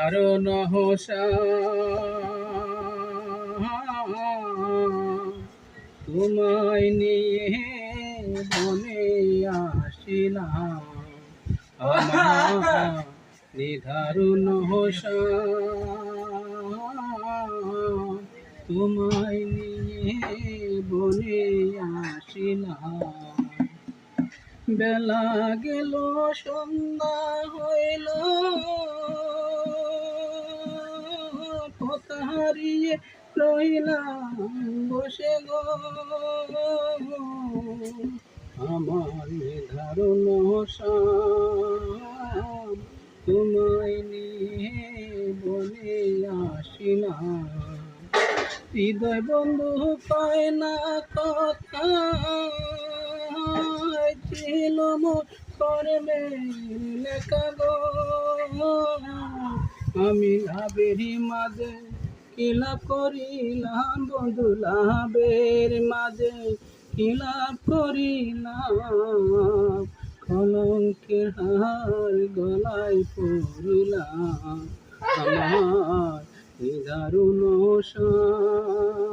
নিধারণ হোসা তোমায় নিয়ে বনে আসিলাম আমার নিধারণ হোসা তোমায় নিয়ে বনে আসিলাম বেলা গেল সন্ধ্যা হইল পথ হারিয়ে রইলাম বসে গো আমার নিধারণ সাম তোমায় নিয়ে বলে আসিলাম হৃদয় বন্ধু পায় না কথা ছিল করবে লেখা গো আমি লাভেরই মাঝে কি লাভ করিলাম বন্ধু লাভের মাঝে কি লাভ করিলাম কলঙ্কের হার গলায় পড়িলাম আমার নিধারণ সাম